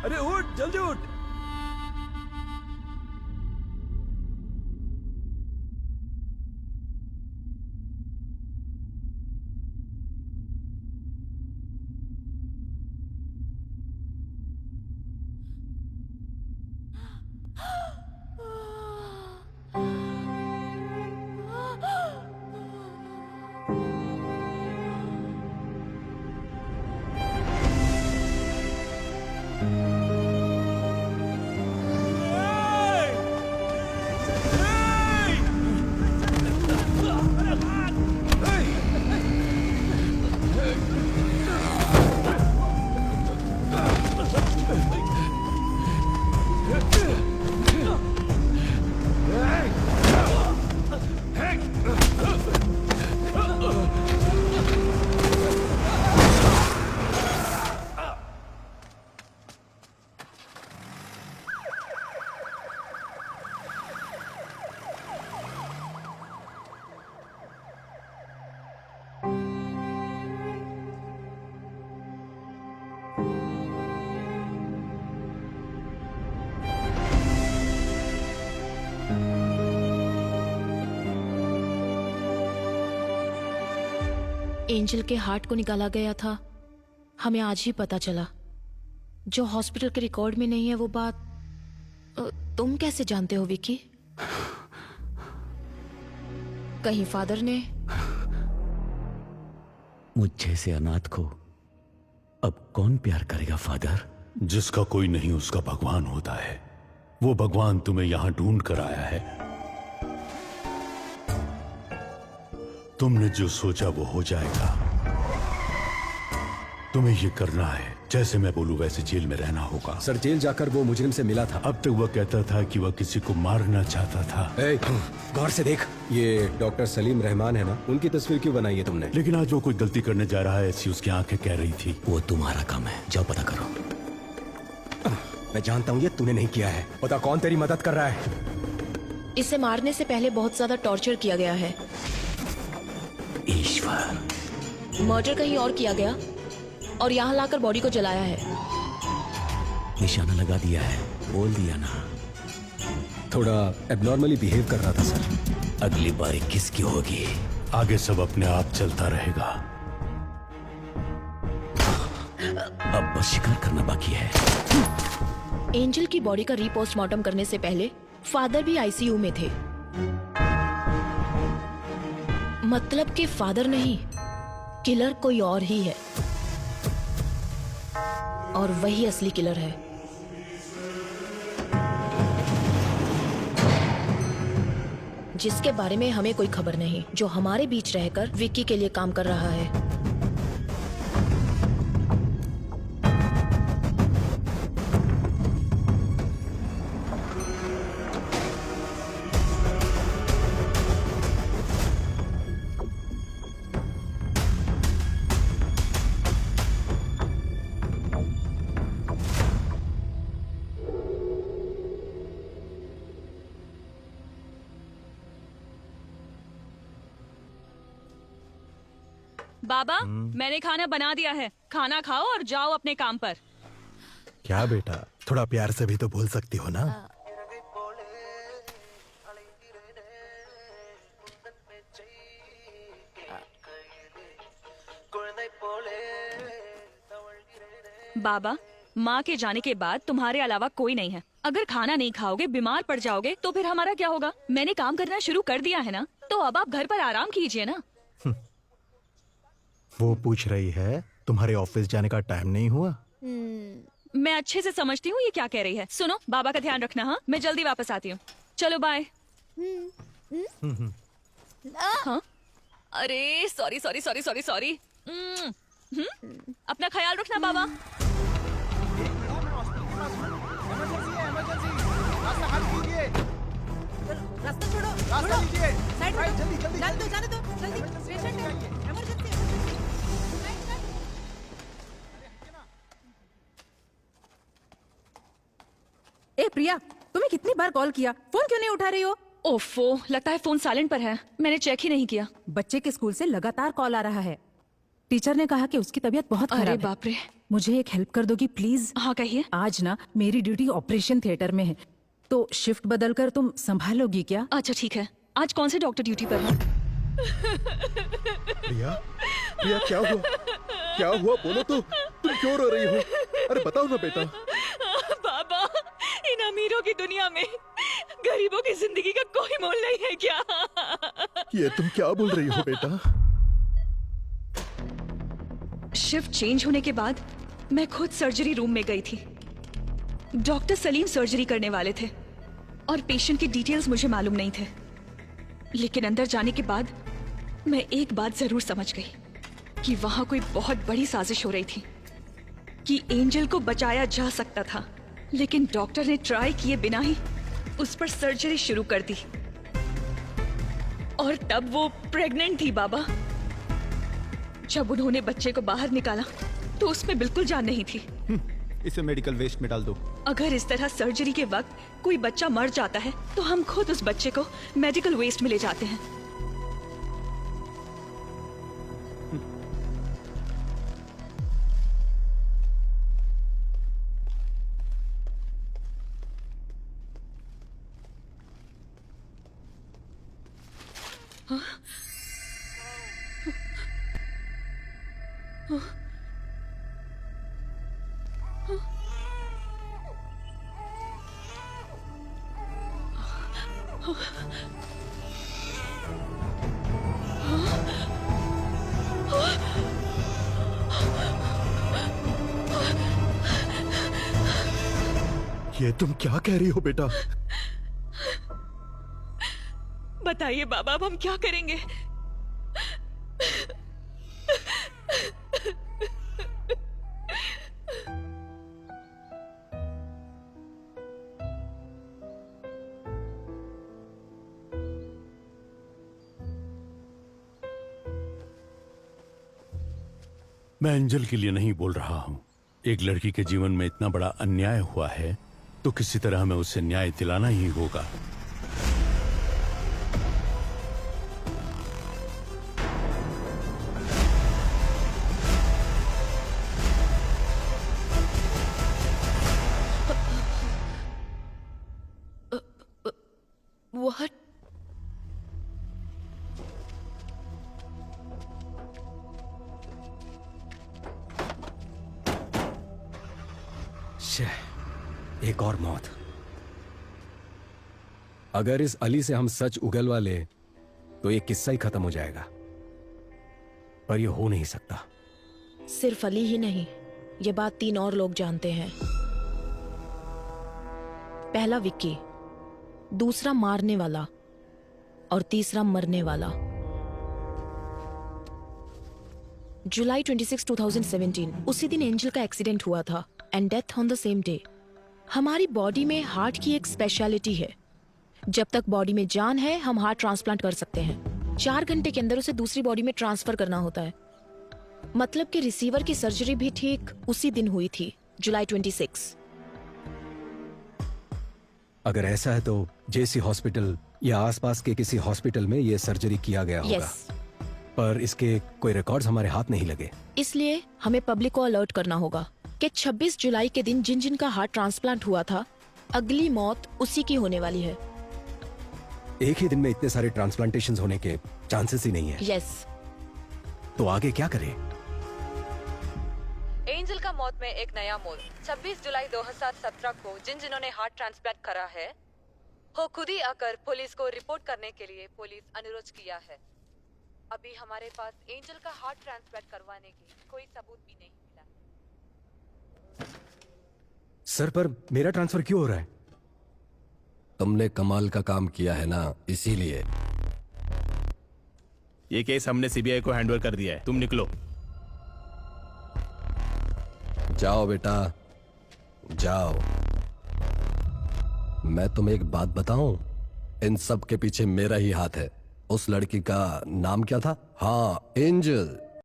अरे उठ, जल्दी उठ। एंजल के हार्ट को निकाला गया था, हमें आज ही पता चला। जो हॉस्पिटल के रिकॉर्ड में नहीं है वो बात तुम कैसे जानते हो विकी? कहीं फादर ने? मुझ जैसे अनाथ को अब कौन प्यार करेगा फादर? जिसका कोई नहीं उसका भगवान होता है। वो भगवान तुम्हें यहां ढूंढ कर आया है। तुमने जो सोचा वो हो जाएगा। तुम्हें ये करना है, जैसे मैं बोलूं वैसे जेल में रहना होगा। सर जेल जाकर वो मुजरिम से मिला था। अब तक वह कहता था कि वह किसी को मारना चाहता था। गौर से देख, ये डॉक्टर सलीम रहमान है ना, उनकी तस्वीर क्यों बनाई है तुमने? लेकिन आज वो कोई गलती करने जा रहा है, ऐसी उसकी आंखें कह रही थी। वो तुम्हारा काम है, जाओ पता करो। मैं जानता हूँ ये तूने नहीं किया है। पता कौन तेरी मदद कर रहा है? इसे मारने से पहले बहुत ज्यादा टॉर्चर किया गया है। ईश्वर, मर्डर कहीं और किया गया और यहाँ लाकर बॉडी को जलाया है। निशाना लगा दिया है, बोल दिया ना। थोड़ा एबनॉर्मली बिहेव कर रहा था सर। अगली बारी किसकी होगी? आगे सब अपने आप चलता रहेगा। अब बस शिकार करना बाकी है। एंजल की बॉडी का रीपोस्टमार्टम करने से पहले फादर भी आईसीयू में थे। मतलब कि फादर नहीं, किलर कोई और ही है, और वही असली किलर है। जिसके बारे में हमें कोई खबर नहीं, जो हमारे बीच रहकर विक्की के लिए काम कर रहा है। बाबा, मैंने खाना बना दिया है। खाना खाओ और जाओ अपने काम पर। क्या बेटा, थोड़ा प्यार से भी तो बोल सकती हो ना। बाबा, माँ के जाने के बाद तुम्हारे अलावा कोई नहीं है। अगर खाना नहीं खाओगे, बीमार पड़ जाओगे, तो फिर हमारा क्या होगा? मैंने काम करना शुरू कर दिया है ना, तो अब आप घर पर आराम कीजिए ना। वो पूछ रही है तुम्हारे ऑफिस जाने का टाइम नहीं हुआ? मैं अच्छे से समझती हूँ ये क्या कह रही है। सुनो, बाबा का ध्यान रखना। हाँ, मैं जल्दी वापस आती हूँ। चलो बाय। हाँ? अरे sorry sorry sorry sorry sorry. अपना ख्याल रखना बाबा। रास्ता छोड़ो, रास्ता लीजिए, साइड में जल्दी जल्दी जाने दो, जाने दो, जल्दी पेशेंट है, इमरजेंसी। ए प्रिया, तुम्हें कितनी बार कॉल किया, फोन क्यों नहीं उठा रही हो? ओफो, लगता है फोन साइलेंट पर है। मैंने चेक ही नहीं किया। बच्चे के स्कूल से लगातार कॉल आ रहा है। टीचर ने कहा कि उसकी तबीयत बहुत अरे खराब है। बाप रे। मुझे एक हेल्प कर दोगी प्लीज? हाँ कहिए। आज ना मेरी ड्यूटी ऑपरेशन थिएटर में है, तो शिफ्ट बदलकर तुम संभालोगी क्या? अच्छा ठीक है। आज कौन से डॉक्टर ड्यूटी पर है? प्रिया, प्रिया क्या हुआ? क्या हुआ बोलो तो, तुम क्यों रो रही हो? अरे बताओ ना बेटा। बाबा, इन अमीरों की दुनिया में गरीबों की जिंदगी का कोई मोल नहीं है क्या? ये तुम क्या बोल रही हो बेटा? शिफ्ट चेंज होने के बाद मैं खुद सर्जरी रूम में गई थी। डॉक्टर सलीम सर्जरी करने वाले थे और पेशेंट की डिटेल्स मुझे मालूम नहीं थे, लेकिन अंदर जाने के बाद मैं एक बात जरूर समझ गई कि वहां कोई बहुत बड़ी साजिश हो रही थी कि एंजल को बचाया जा सकता था, लेकिन डॉक्टर ने ट्राई किए बिना ही उस पर सर्जरी शुरू कर दी और तब वो प्रेग्नेंट थी बाबा। जब उन्होंने बच्चे को बाहर निकाला तो उसमें बिल्कुल जान नहीं थी। इसे मेडिकल वेस्ट में डाल दो। अगर इस तरह सर्जरी के वक्त कोई बच्चा मर जाता है तो हम खुद उस बच्चे को मेडिकल वेस्ट में ले जाते हैं। ये तुम क्या कह रही हो बेटा? बताइए बाबा, अब हम क्या करेंगे? मैं एंजल के लिए नहीं बोल रहा हूं। एक लड़की के जीवन में इतना बड़ा अन्याय हुआ है तो किसी तरह हमें उससे न्याय दिलाना ही होगा। What? एक और मौत। अगर इस अली से हम सच उगलवा ले तो ये किस्सा ही खत्म हो जाएगा, पर ये हो नहीं सकता। सिर्फ अली ही नहीं, ये बात 3 और लोग जानते हैं। पहला विक्की, दूसरा मारने वाला और तीसरा मरने वाला। जुलाई 26, 2017 उसी दिन एंजल का एक्सीडेंट हुआ था and death on the same day. हमारी बॉडी में हार्ट की एक स्पेशलिटी है, जब तक बॉडी में जान है हम हार्ट ट्रांसप्लांट कर सकते हैं। 4 घंटे के अंदर उसे दूसरी बॉडी में ट्रांसफर करना होता है। मतलब कि रिसीवर की सर्जरी भी ठीक उसी दिन हुई थी, जुलाई 26। अगर ऐसा है तो जेसी हॉस्पिटल या आसपास के किसी हॉस्पिटल में ये सर्जरी किया गया होगा। यस। पर इसके कोई रिकॉर्ड्स हमारे हाथ नहीं लगे। इसलिए हमें पब्लिक को अलर्ट करना होगा कि 26 जुलाई के दिन जिन जिन का हार्ट ट्रांसप्लांट हुआ था, अगली मौत उसी की होने वाली है। एक ही दिन में इतने सारे ट्रांसप्लांटेशंस होने के चांसेस ही नहीं है। यस। तो आगे क्या करें? एंजल का मौत में एक नया मोड़। 26 जुलाई 2017 को जिन्होंने हार्ट ट्रांसप्लांट करा है वो खुद ही आकर पुलिस को रिपोर्ट करने के लिए पुलिस अनुरोध किया है। अभी हमारे पास एंजल का हार्ट ट्रांसप्लांट करवाने की कोई सबूत भी नहीं मिला। सर, पर मेरा ट्रांसफर क्यों हो रहा है? तुमने कमाल का काम किया है ना, इसीलिए। ये केस हमने सीबीआई को हैंडओवर कर दिया है, तुम निकलो। जाओ बेटा, जाओ। मैं तुम्हें एक बात बताऊं, इन सब के पीछे मेरा ही हाथ है। उस लड़की का नाम क्या था? हाँ, एंजल।